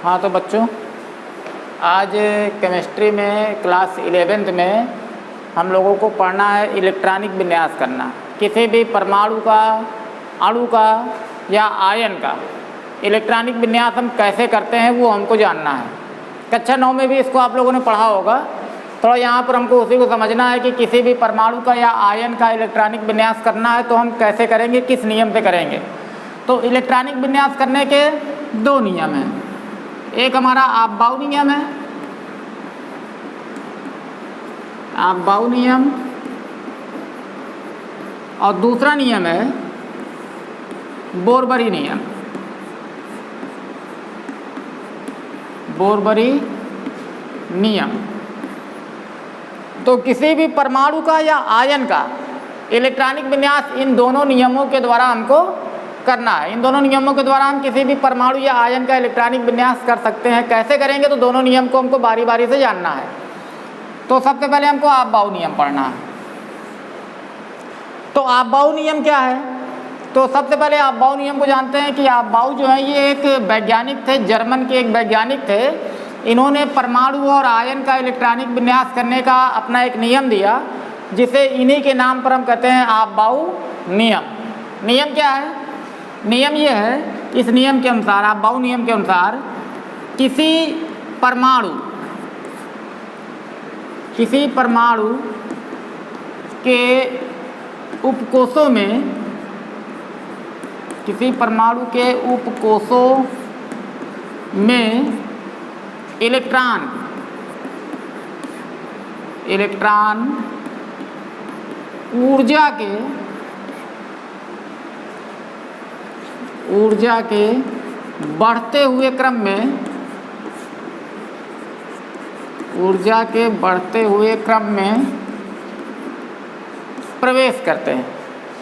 हाँ तो बच्चों, आज केमिस्ट्री में क्लास 11th में हम लोगों को पढ़ना है इलेक्ट्रॉनिक विन्यास करना। किसी भी परमाणु का, अणु का या आयन का इलेक्ट्रॉनिक विन्यास हम कैसे करते हैं वो हमको जानना है। कक्षा 9 में भी इसको आप लोगों ने पढ़ा होगा। थोड़ा यहाँ पर हमको उसी को समझना है कि किसी भी परमाणु का या आयन का इलेक्ट्रॉनिक विन्यास करना है तो हम कैसे करेंगे, किस नियम से करेंगे। तो इलेक्ट्रॉनिक विन्यास करने के दो नियम हैं। एक हमारा आपबाउ नियम है, आपबाउ नियम, और दूसरा नियम है बोरबरी नियम। बोरबरी नियम। तो किसी भी परमाणु का या आयन का इलेक्ट्रॉनिक विन्यास इन दोनों नियमों के द्वारा हमको करना है। इन दोनों नियमों के द्वारा हम किसी भी परमाणु या आयन का इलेक्ट्रॉनिक विन्यास कर सकते हैं। कैसे करेंगे तो दोनों नियम को हमको बारी बारी से जानना है। तो सबसे पहले हमको आपबाउ नियम पढ़ना है। तो आपबाउ नियम क्या है? तो सबसे पहले आपबाउ नियम को जानते हैं कि आपबाउ जो है ये एक वैज्ञानिक थे, जर्मन के एक वैज्ञानिक थे। इन्होंने परमाणु और आयन का इलेक्ट्रॉनिक विन्यास करने का अपना एक नियम दिया, जिसे इन्हीं के नाम पर हम कहते हैं आपबाउ नियम। नियम क्या है? नियम ये है, इस नियम के अनुसार, आपबाउ नियम के अनुसार, किसी परमाणु के उपकोषों में, किसी परमाणु के उपकोषों में इलेक्ट्रॉन ऊर्जा के बढ़ते हुए क्रम में, ऊर्जा के बढ़ते हुए क्रम में प्रवेश करते हैं।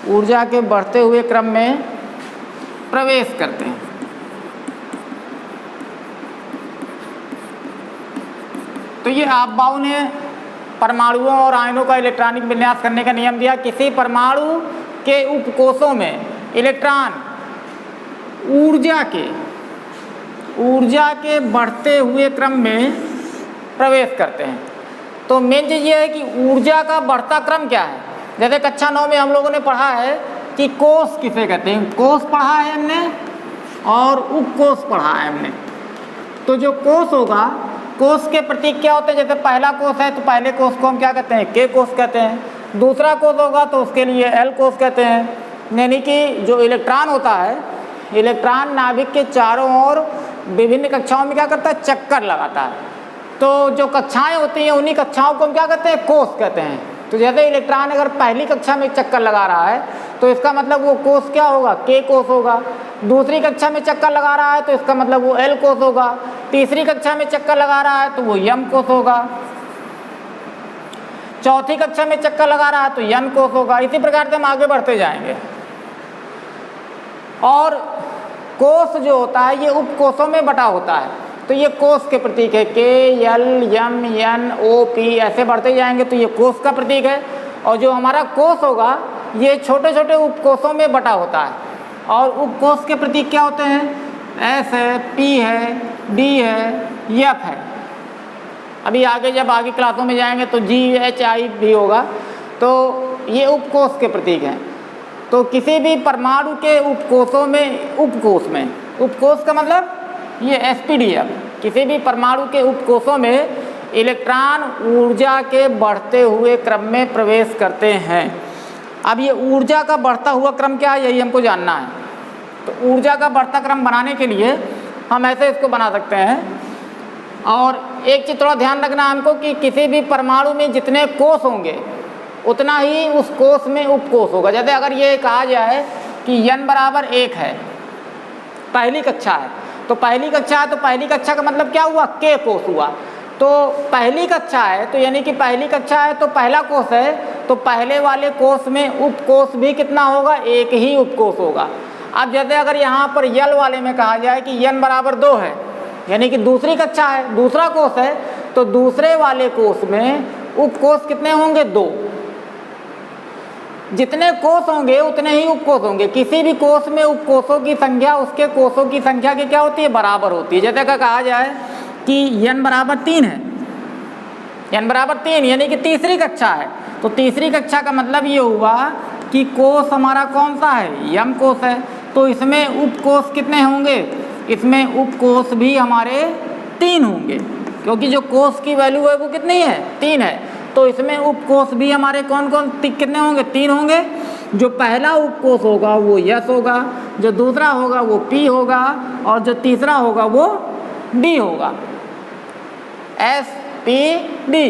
ऊर्जा के बढ़ते हुए क्रम में प्रवेश करते हैं। तो ये आपबाउ ने परमाणुओं और आयनों का इलेक्ट्रॉनिक विन्यास करने का नियम दिया। किसी परमाणु के उपकोषों में इलेक्ट्रॉन ऊर्जा के बढ़ते हुए क्रम में प्रवेश करते हैं। तो मेन चीज़ ये है कि ऊर्जा का बढ़ता क्रम क्या है। जैसे कक्षा 9 में हम लोगों ने पढ़ा है कि कोष किसे कहते हैं। कोष पढ़ा है हमने और उपकोष पढ़ा है हमने। तो जो कोष होगा, कोष के प्रतीक क्या होते हैं। जैसे पहला कोष है तो पहले कोष को हम क्या कहते हैं, के कोष कहते हैं। दूसरा कोष होगा तो उसके लिए एल कोष कहते हैं। यानी कि जो इलेक्ट्रॉन होता है, इलेक्ट्रॉन नाभिक के चारों ओर विभिन्न कक्षाओं में क्या करता है, चक्कर लगाता है। तो जो कक्षाएं होती हैं उन्हीं कक्षाओं को हम क्या कहते हैं, कोष कहते हैं। तो जैसे इलेक्ट्रॉन अगर पहली कक्षा में चक्कर लगा रहा है तो इसका मतलब वो कोष क्या होगा, के कोष होगा। दूसरी कक्षा में चक्कर लगा रहा है तो इसका मतलब वो एल कोष होगा। तीसरी कक्षा में चक्कर लगा रहा है तो वो यम कोष होगा। चौथी कक्षा में चक्कर लगा रहा है तो यन कोष होगा। इसी प्रकार से हम आगे बढ़ते जाएंगे। और कोष जो होता है ये उपकोषों में बटा होता है। तो ये कोष के प्रतीक है, के, एल, एम, एन, ओ, पी, ऐसे बढ़ते जाएंगे तो ये कोष का प्रतीक है। और जो हमारा कोष होगा ये छोटे छोटे उपकोषों में बटा होता है। और उपकोष के प्रतीक क्या होते हैं, एस है, पी है, डी है, एफ है। अभी आगे जब आगे क्लासों में जाएंगे तो जी, एच, आई भी होगा। तो ये उपकोष के प्रतीक हैं। तो किसी भी परमाणु के उपकोषों में, उपकोष का मतलब ये एसपीडीएफ, किसी भी परमाणु के उपकोषों में इलेक्ट्रॉन ऊर्जा के बढ़ते हुए क्रम में प्रवेश करते हैं। अब ये ऊर्जा का बढ़ता हुआ क्रम क्या है, यही हमको जानना है। तो ऊर्जा का बढ़ता क्रम बनाने के लिए हम ऐसे इसको बना सकते हैं। और एक चीज़ थोड़ा ध्यान रखना हमको कि किसी भी परमाणु में जितने कोष होंगे उतना ही उस कोष में उपकोष होगा। जैसे अगर ये कहा जाए कि n बराबर 1 है, पहली कक्षा है, तो पहली कक्षा है तो पहली कक्षा का मतलब क्या हुआ, के कोष हुआ। तो पहली कक्षा है तो यानी कि पहली कक्षा है तो पहला कोष है, तो पहले वाले कोष में उपकोष भी कितना होगा, एक ही उपकोष होगा। अब जैसे अगर यहाँ पर यल वाले में कहा जाए कि n बराबर 2 है, यानी कि दूसरी कक्षा है, दूसरा कोष है, तो दूसरे वाले कोष में उपकोष कितने होंगे, 2। जितने कोष होंगे उतने ही उपकोष होंगे। किसी भी कोष में उपकोषों की संख्या उसके कोषों की संख्या की क्या होती है, बराबर होती है। जैसे कहा जाए कि n बराबर 3 है, n बराबर 3 यानी कि तीसरी कक्षा है, तो तीसरी कक्षा का मतलब ये हुआ कि कोष हमारा कौन सा है, यम कोष है। तो इसमें उपकोष कितने होंगे, इसमें उपकोष भी हमारे 3 होंगे, क्योंकि जो कोष की वैल्यू है वो कितनी है, 3 है। तो इसमें उपकोष भी हमारे कौन कौन कितने होंगे, 3 होंगे। जो पहला उपकोष होगा वो यस होगा, जो दूसरा होगा वो पी होगा, और जो तीसरा होगा वो डी होगा, एस पी डी।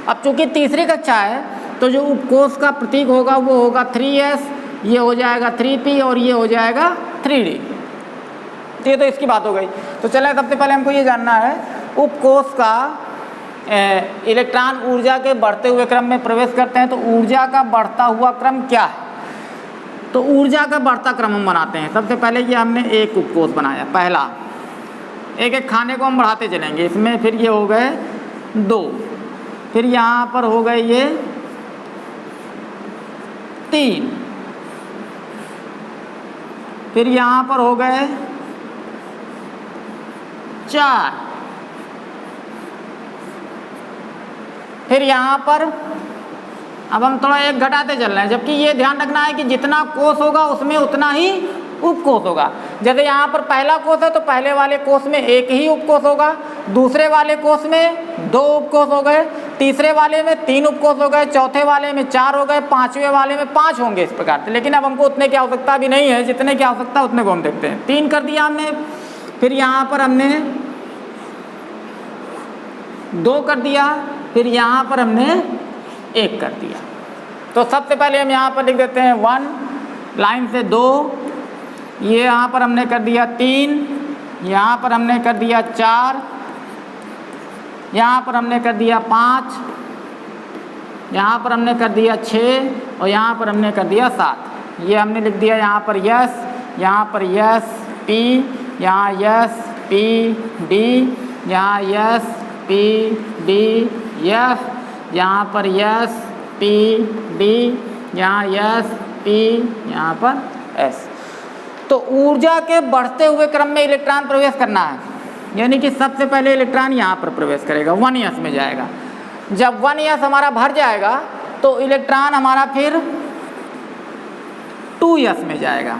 अब चूंकि तीसरी कक्षा है तो जो उपकोष का प्रतीक होगा वो होगा 3s, ये हो जाएगा 3p और ये हो जाएगा 3d। तो ये तो इसकी बात हो गई। तो चलिए सबसे पहले हमको ये जानना है उपकोष का इलेक्ट्रॉन ऊर्जा के बढ़ते हुए क्रम में प्रवेश करते हैं तो ऊर्जा का बढ़ता हुआ क्रम क्या है। तो ऊर्जा का बढ़ता क्रम हम बनाते हैं। सबसे पहले ये हमने एक उपकोष बनाया, पहला एक एक खाने को हम बढ़ाते चलेंगे इसमें, फिर ये हो गए 2, फिर यहाँ पर हो गए ये 3, फिर यहाँ पर हो गए 4, फिर यहाँ पर अब हम थोड़ा एक घटाते चल रहे हैं, जबकि ये ध्यान रखना है कि जितना कोष होगा उसमें उतना ही उपकोष होगा। जैसे यहाँ पर पहला कोष है तो पहले वाले कोष में एक ही उपकोष होगा, दूसरे वाले कोष में 2 उपकोष हो गए, तीसरे वाले में 3 उपकोष हो गए, चौथे वाले में 4 हो गए, 5वें वाले में 5 होंगे इस प्रकार से। लेकिन अब हमको उतने की आवश्यकता भी नहीं है, जितने की आवश्यकता उतने को हम देखते हैं। 3 कर दिया हमने, फिर यहाँ पर हमने 2 कर दिया, फिर यहाँ पर हमने 1 कर दिया। तो सबसे पहले हम यहाँ पर लिख देते हैं 1 लाइन से 2, ये यहाँ पर हमने कर दिया 3, यहाँ पर हमने कर दिया 4, यहाँ पर हमने कर दिया 5, यहाँ पर हमने कर दिया 6 और यहाँ पर हमने कर दिया 7। ये हमने लिख दिया यहाँ पर यस, यहाँ पर यस पी, यहाँ यस पी डी, यहाँ यस पी डी यस, यहाँ पर यस पी डी, यहाँ यस पी, यहाँ पर एस। तो ऊर्जा के बढ़ते हुए क्रम में इलेक्ट्रॉन प्रवेश करना है, यानी कि सबसे पहले इलेक्ट्रॉन यहाँ पर प्रवेश करेगा, 1s में जाएगा। जब 1s हमारा भर जाएगा तो इलेक्ट्रॉन हमारा फिर 2s में जाएगा।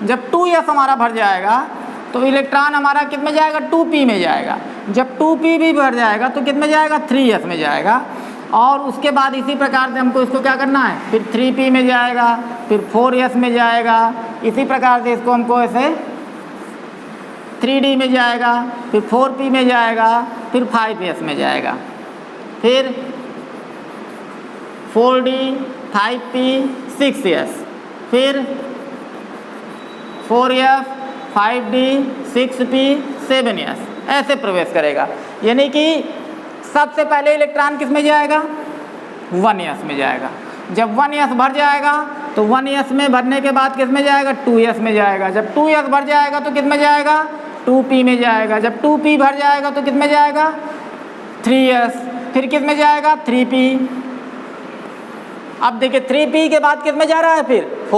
जब 2s हमारा भर जाएगा तो इलेक्ट्रॉन हमारा कित में जाएगा, 2p में जाएगा। जब 2p भी भर जाएगा तो कित में जाएगा, 3s में जाएगा। और उसके बाद इसी प्रकार से हमको इसको क्या करना है, फिर 3p में जाएगा, फिर 4s में जाएगा, इसी प्रकार से इसको हमको ऐसे 3d में जाएगा, फिर 4p में जाएगा, फिर 5s में जाएगा, फिर 4d 5p 6s, फिर 4s 5d 6p 7s, ऐसे प्रवेश करेगा। यानी कि सबसे पहले इलेक्ट्रॉन किस में जाएगा, 1s में जाएगा। जब 1s भर जाएगा तो 1s में भरने के बाद किस में जाएगा, 2s में जाएगा। जब 2s भर जाएगा तो किस में जाएगा, 2p में जाएगा। जब 2p भर जाएगा तो किस में जाएगा, 3s, फिर किस में जाएगा, 3p। अब देखिए 3p के बाद किस में जा रहा है, फिर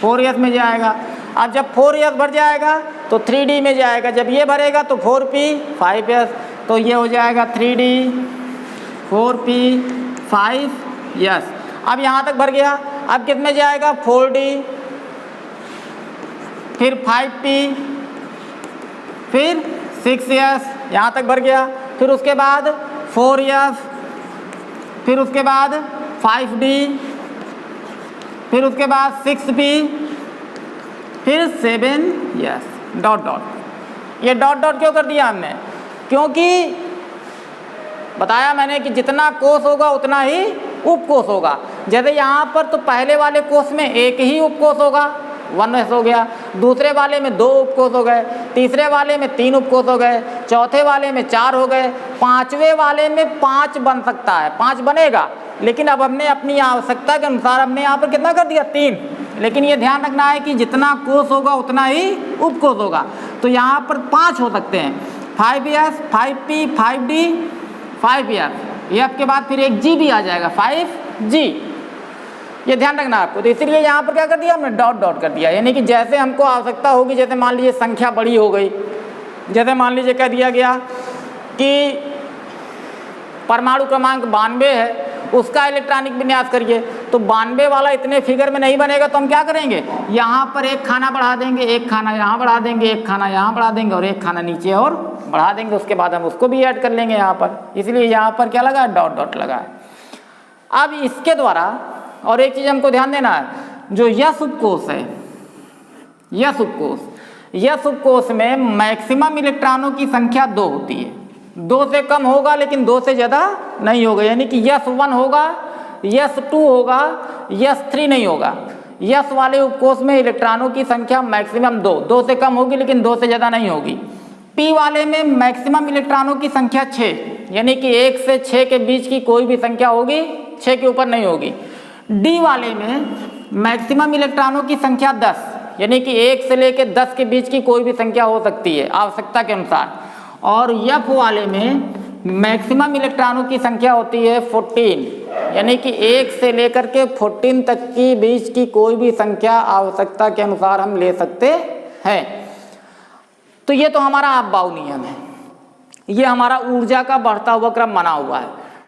4s में जाएगा। अब जब 4s भर जाएगा तो 3d में जाएगा। जब ये भरेगा तो 4p 5s, तो ये हो जाएगा 3d 4p 5s। अब यहाँ तक भर गया। अब किस में जाएगा, 4d, फिर 5p, फिर 6s, यहाँ तक भर गया। फिर उसके बाद 4s, फिर उसके बाद 5d, फिर उसके बाद 6p, फिर 7s, डॉट डॉट। ये डॉट डॉट क्यों कर दिया हमने, क्योंकि बताया मैंने कि जितना कोष होगा उतना ही उपकोष होगा। जैसे यहाँ पर तो पहले वाले कोष में एक ही उपकोष होगा, 1s हो गया, दूसरे वाले में 2 उपकोष हो गए, तीसरे वाले में 3 उपकोष हो गए, चौथे वाले में 4 हो गए, 5वें वाले में 5 बन सकता है, 5 बनेगा। लेकिन अब हमने अपनी आवश्यकता के अनुसार हमने यहाँ पर कितना कर दिया, 3। लेकिन ये ध्यान रखना है कि जितना कोष होगा उतना ही उपकोष होगा। तो यहाँ पर 5 हो सकते हैं, 5s 5p 5d 5s, ये आपके बाद फिर एक g भी आ जाएगा, 5g। ये ध्यान रखना आपको। तो इसलिए यहाँ पर क्या कर दिया हमने, डॉट डॉट कर दिया, यानी कि जैसे हमको आवश्यकता होगी, जैसे मान लीजिए संख्या बड़ी हो गई, जैसे मान लीजिए कह दिया गया कि परमाणु क्रमांक 92 है, उसका इलेक्ट्रॉनिक विन्यास करिए, तो 92 वाला इतने फिगर में नहीं बनेगा, तो हम क्या करेंगे, यहाँ पर एक खाना बढ़ा देंगे, एक खाना यहाँ बढ़ा देंगे, एक खाना यहाँ बढ़ा देंगे और एक खाना नीचे और बढ़ा देंगे, उसके बाद हम उसको भी ऐड कर लेंगे यहाँ पर। इसलिए यहाँ पर क्या लगा है, डॉट डॉट लगा है। अब इसके द्वारा और एक चीज़ हमको ध्यान देना है, जो यस उपकोष है, यस उपकोष में मैक्सिमम इलेक्ट्रॉनों की संख्या 2 होती है। 2 से कम होगा लेकिन 2 से ज़्यादा नहीं होगा, यानी कि यस 1 होगा, यस 2 होगा, यस 3 नहीं होगा। यस वाले उपकोष में इलेक्ट्रॉनों की संख्या मैक्सिमम 2 से कम होगी लेकिन 2 से ज़्यादा नहीं होगी। पी वाले में मैक्सिमम इलेक्ट्रॉनों की संख्या 6, यानी कि 1 से 6 के बीच की कोई भी संख्या होगी, 6 के ऊपर नहीं होगी। डी वाले में मैक्सिमम इलेक्ट्रॉनों की संख्या 10, यानी कि 1 से लेकर 10 के बीच की कोई भी संख्या हो सकती है आवश्यकता के अनुसार। और एफ वाले में मैक्सिमम इलेक्ट्रॉनों की संख्या होती है 14, यानी कि 1 से लेकर के 14 तक की बीच की कोई भी संख्या आवश्यकता के अनुसार हम ले सकते हैं। तो ये तो हमारा अफबाऊ नियम है, ये हमारा ऊर्जा का बढ़ता हुआ क्रम बना हुआ है।